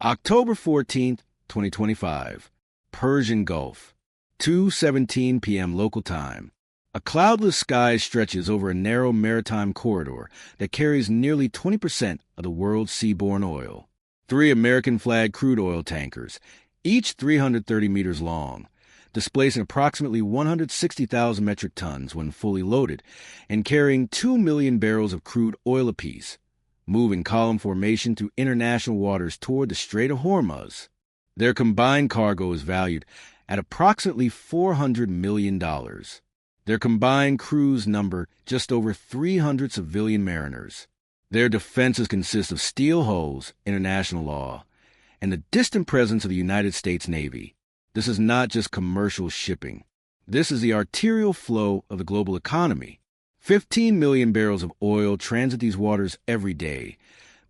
October 14th, 2025. Persian Gulf. 2:17 p.m. local time. A cloudless sky stretches over a narrow maritime corridor that carries nearly 20% of the world's seaborne oil. 3 American-flagged crude oil tankers, each 330 meters long, displacing approximately 160,000 metric tons when fully loaded and carrying 2 million barrels of crude oil apiece, move in column formation through international waters toward the Strait of Hormuz. Their combined cargo is valued at approximately $400 million. Their combined crews number just over 300 civilian mariners. Their defenses consist of steel hulls, international law, and the distant presence of the United States Navy. This is not just commercial shipping. This is the arterial flow of the global economy. 15 million barrels of oil transit these waters every day,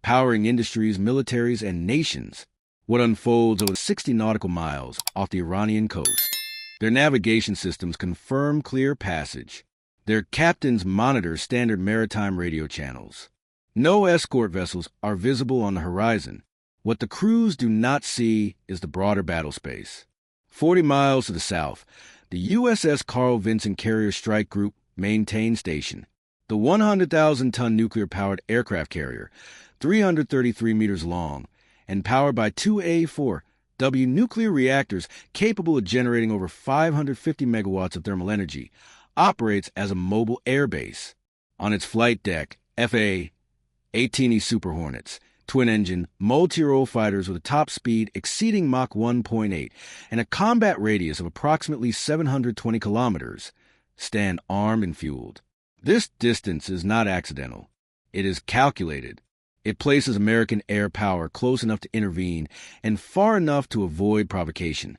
powering industries, militaries, and nations. What unfolds over 60 nautical miles off the Iranian coast. Their navigation systems confirm clear passage. Their captains monitor standard maritime radio channels. No escort vessels are visible on the horizon. What the crews do not see is the broader battle space. 40 miles to the south, the USS Carl Vinson Carrier Strike Group maintains station. The 100,000-ton nuclear-powered aircraft carrier, 333 meters long, and powered by 2 A4W nuclear reactors capable of generating over 550 megawatts of thermal energy, operates as a mobile airbase. On its flight deck, F/A-18E Super Hornets, twin-engine, multi-role fighters with a top speed exceeding Mach 1.8 and a combat radius of approximately 720 kilometers, stand armed and fueled. This distance is not accidental. It is calculated. It places American air power close enough to intervene and far enough to avoid provocation.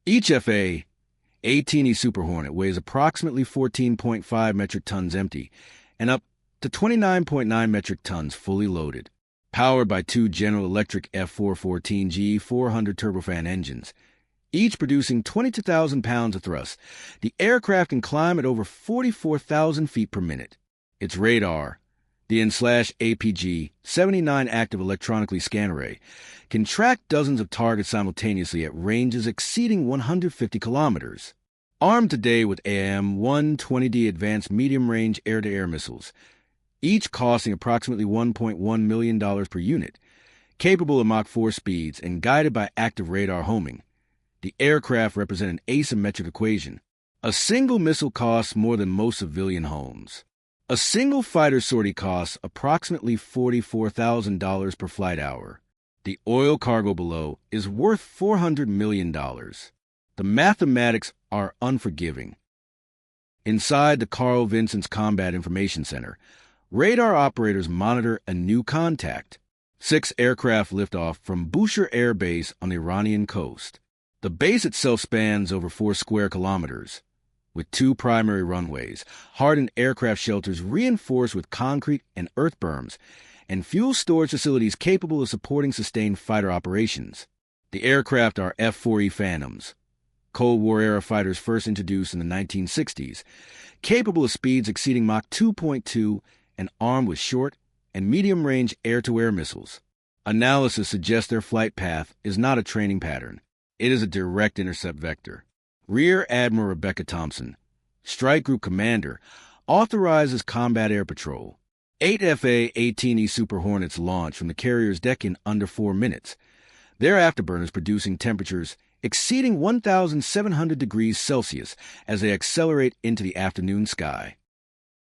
Each F/A-18E Super Hornet weighs approximately 14.5 metric tons empty and up to 29.9 metric tons fully loaded. Powered by 2 General Electric F414G 400 turbofan engines, each producing 22,000 pounds of thrust, the aircraft can climb at over 44,000 feet per minute. Its radar, the N/APG-79 active electronically scan array, can track dozens of targets simultaneously at ranges exceeding 150 kilometers. Armed today with AIM-120D advanced medium-range air-to-air missiles, each costing approximately $1.1 million per unit, capable of Mach 4 speeds and guided by active radar homing, the aircraft represent an asymmetric equation. A single missile costs more than most civilian homes. A single fighter sortie costs approximately $44,000 per flight hour. The oil cargo below is worth $400 million. The mathematics are unforgiving. Inside the Carl Vinson's Combat Information Center, radar operators monitor a new contact. 6 aircraft lift off from Bushehr Air Base on the Iranian coast. The base itself spans over 4 square kilometers, with 2 primary runways, hardened aircraft shelters reinforced with concrete and earth berms, and fuel storage facilities capable of supporting sustained fighter operations. The aircraft are F-4E Phantoms, Cold War-era fighters first introduced in the 1960s, capable of speeds exceeding Mach 2.2 and armed with short and medium-range air-to-air missiles. Analysis suggests their flight path is not a training pattern. It is a direct intercept vector. Rear Admiral Rebecca Thompson, Strike Group Commander, authorizes combat air patrol. 8 F/A-18E Super Hornets launch from the carrier's deck in under 4 minutes, their afterburners producing temperatures exceeding 1,700 degrees Celsius as they accelerate into the afternoon sky.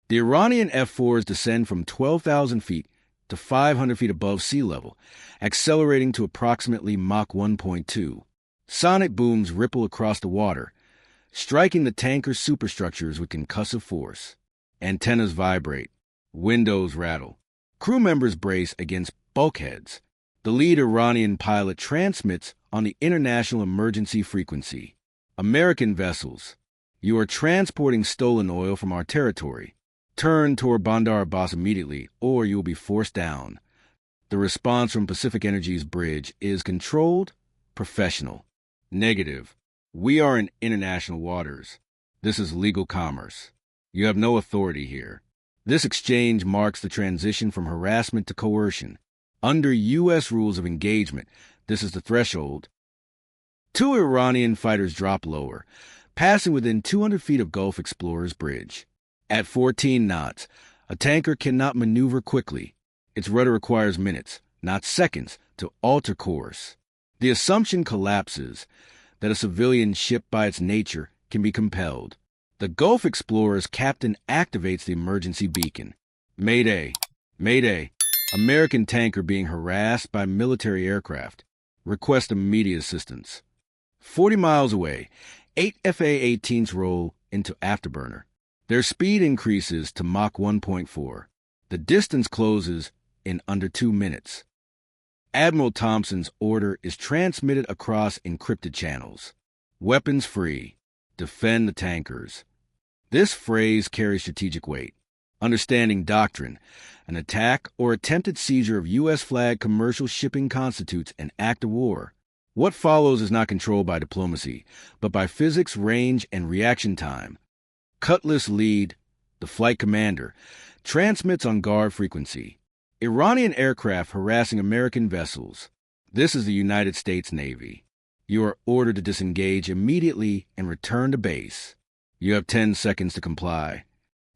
The Iranian F-4s descend from 12,000 feet to 500 feet above sea level, accelerating to approximately Mach 1.2. Sonic booms ripple across the water, striking the tanker's superstructures with concussive force. Antennas vibrate, windows rattle. Crew members brace against bulkheads. The lead Iranian pilot transmits on the international emergency frequency. American vessels, you are transporting stolen oil from our territory. Turn toward Bandar Abbas immediately, or you will be forced down. The response from Pacific Energy's bridge is controlled, professional. Negative. We are in international waters. This is legal commerce. You have no authority here. This exchange marks the transition from harassment to coercion. Under U.S. rules of engagement, this is the threshold. Two Iranian fighters drop lower, passing within 200 feet of Gulf Explorer's bridge. At 14 knots, a tanker cannot maneuver quickly. Its rudder requires minutes, not seconds, to alter course. The assumption collapses that a civilian ship by its nature can be compelled. The Gulf Explorer's captain activates the emergency beacon. Mayday! Mayday! American tanker being harassed by military aircraft. Request immediate assistance. 40 miles away, 8 FA-18s roll into afterburner. Their speed increases to Mach 1.4. The distance closes in under 2 minutes. Admiral Thompson's order is transmitted across encrypted channels. Weapons free. Defend the tankers. This phrase carries strategic weight. Understanding doctrine, an attack or attempted seizure of U.S. flag commercial shipping constitutes an act of war. What follows is not controlled by diplomacy, but by physics, range, and reaction time. Cutlass Lead, the flight commander, transmits on guard frequency. Iranian aircraft harassing American vessels. This is the United States Navy. You are ordered to disengage immediately and return to base. You have 10 seconds to comply.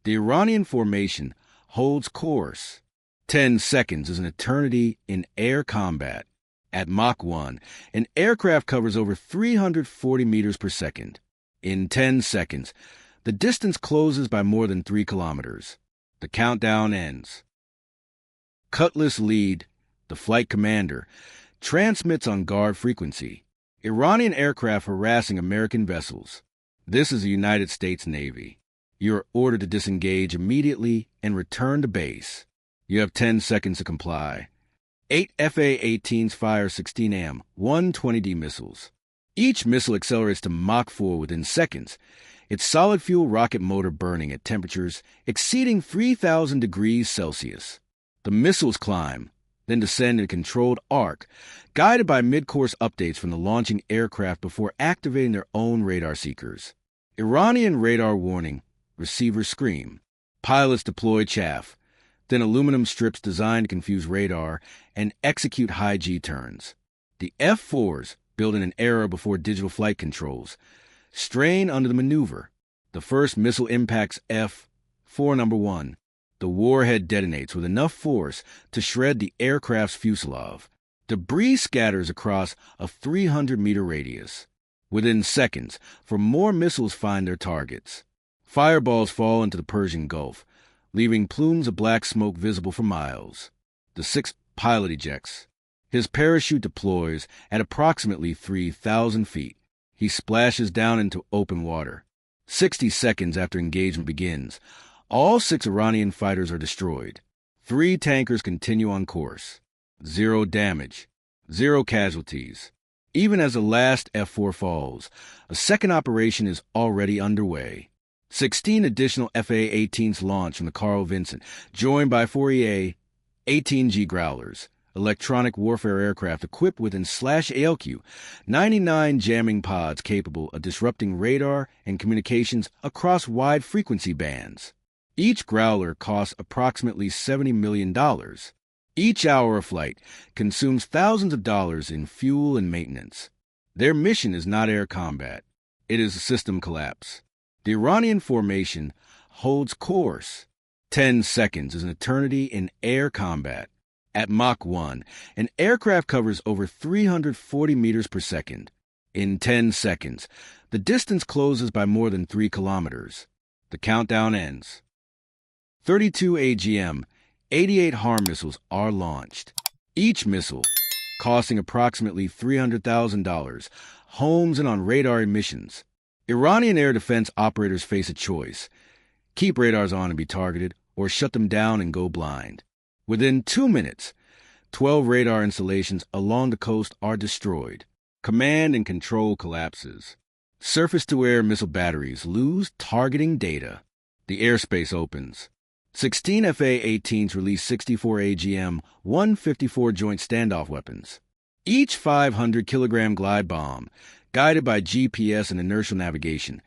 The Iranian formation holds course. 10 seconds is an eternity in air combat. At Mach 1, an aircraft covers over 340 meters per second. In 10 seconds, the distance closes by more than 3 kilometers. The countdown ends. Cutlass Lead, the flight commander, transmits on guard frequency. Iranian aircraft harassing American vessels. This is the United States Navy. You are ordered to disengage immediately and return to base. You have 10 seconds to comply. 8 FA-18s fire 16 120D missiles. Each missile accelerates to Mach 4 within seconds, its solid-fuel rocket motor burning at temperatures exceeding 3,000 degrees Celsius. The missiles climb, then descend in a controlled arc, guided by mid-course updates from the launching aircraft before activating their own radar seekers. Iranian radar warning, receivers scream. Pilots deploy chaff, then aluminum strips designed to confuse radar and execute high G-turns. The F-4s, built in an era before digital flight controls, strain under the maneuver. The first missile impacts F-4 number 1. The warhead detonates with enough force to shred the aircraft's fuselage. Debris scatters across a 300-meter radius. Within seconds, for more missiles find their targets. Fireballs fall into the Persian Gulf, leaving plumes of black smoke visible for miles. The sixth pilot ejects. His parachute deploys at approximately 3,000 feet. He splashes down into open water. 60 seconds after engagement begins, all 6 Iranian fighters are destroyed. 3 tankers continue on course. 0 damage. 0 casualties. Even as the last F-4 falls, a second operation is already underway. 16 additional FA-18s launch from the Carl Vinson, joined by 4 EA-18G Growlers, electronic warfare aircraft equipped with /ALQ, 99 jamming pods capable of disrupting radar and communications across wide frequency bands. Each Growler costs approximately $70 million. Each hour of flight consumes thousands of dollars in fuel and maintenance. Their mission is not air combat. It is a system collapse. The Iranian formation holds course. 10 seconds is an eternity in air combat. At Mach 1, an aircraft covers over 340 meters per second. In 10 seconds, the distance closes by more than 3 kilometers. The countdown ends. 32 AGM, 88 HARM missiles are launched. Each missile, costing approximately $300,000, homes in on radar emissions. Iranian air defense operators face a choice: keep radars on and be targeted, or shut them down and go blind. Within 2 minutes, 12 radar installations along the coast are destroyed. Command and control collapses. Surface-to-air missile batteries lose targeting data. The airspace opens. 16 FA-18s release 64 AGM-154 joint standoff weapons. Each 500-kilogram glide bomb, guided by GPS and inertial navigation,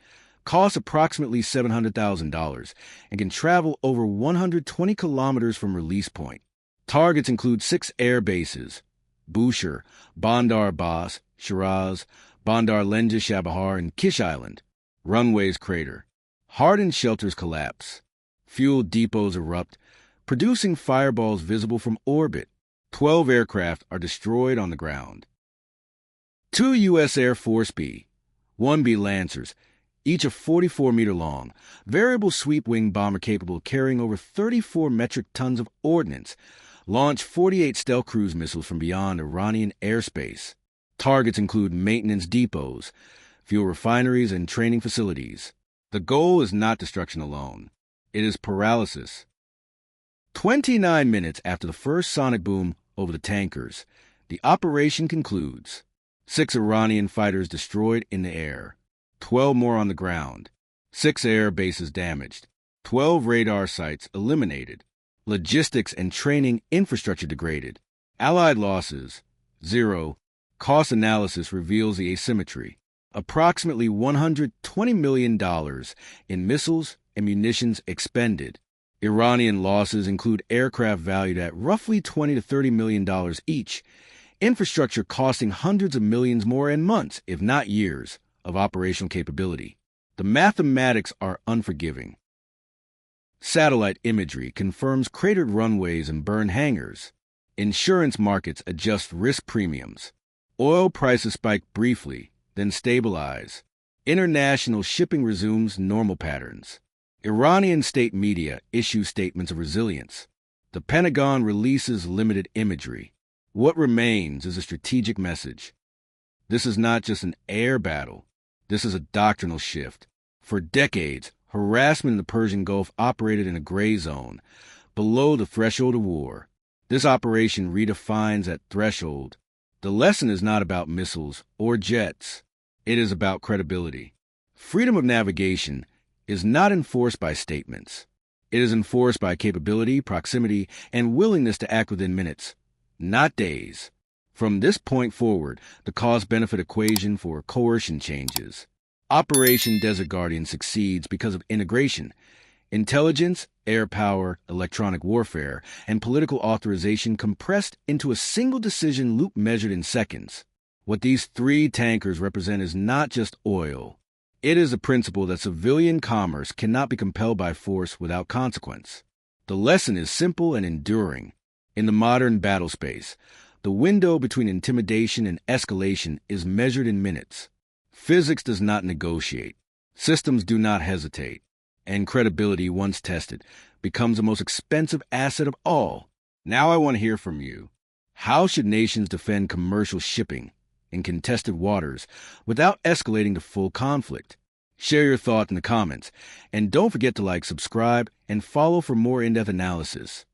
costs approximately $700,000 and can travel over 120 kilometers from release point. Targets include 6 air bases: Bushehr, Bandar Abbas, Shiraz, Bandar Lenja Shabahar, and Kish Island. Runways crater. Hardened shelters collapse. Fuel depots erupt, producing fireballs visible from orbit. 12 aircraft are destroyed on the ground. 2 U.S. Air Force B-1B Lancers, each a 44-meter long, variable sweep-wing bomber capable of carrying over 34 metric tons of ordnance, launched 48 stealth cruise missiles from beyond Iranian airspace. Targets include maintenance depots, fuel refineries, and training facilities. The goal is not destruction alone. It is paralysis. 29 minutes after the first sonic boom over the tankers, the operation concludes. 6 Iranian fighters destroyed in the air, 12 more on the ground, 6 air bases damaged, 12 radar sites eliminated, logistics and training infrastructure degraded, Allied losses, 0. Cost analysis reveals the asymmetry. Approximately $120 million in missiles and munitions expended. Iranian losses include aircraft valued at roughly $20 to $30 million each, infrastructure costing hundreds of millions more in months, if not years, of operational capability. The mathematics are unforgiving. Satellite imagery confirms cratered runways and burned hangars. Insurance markets adjust risk premiums. Oil prices spike briefly, then stabilize. International shipping resumes normal patterns. Iranian state media issue statements of resilience. The Pentagon releases limited imagery. What remains is a strategic message. This is not just an air battle. This is a doctrinal shift. For decades, harassment in the Persian Gulf operated in a gray zone, below the threshold of war. This operation redefines that threshold. The lesson is not about missiles or jets. It is about credibility. Freedom of navigation is not enforced by statements. It is enforced by capability, proximity, and willingness to act within minutes, not days. From this point forward, the cost-benefit equation for coercion changes. Operation Desert Guardian succeeds because of integration. Intelligence, air power, electronic warfare, and political authorization compressed into a single decision loop measured in seconds. What these 3 tankers represent is not just oil. It is a principle that civilian commerce cannot be compelled by force without consequence. The lesson is simple and enduring. In the modern battle space, the window between intimidation and escalation is measured in minutes. Physics does not negotiate. Systems do not hesitate. And credibility, once tested, becomes the most expensive asset of all. Now I want to hear from you. How should nations defend commercial shipping in contested waters without escalating to full conflict? Share your thoughts in the comments, and don't forget to like, subscribe, and follow for more in-depth analysis.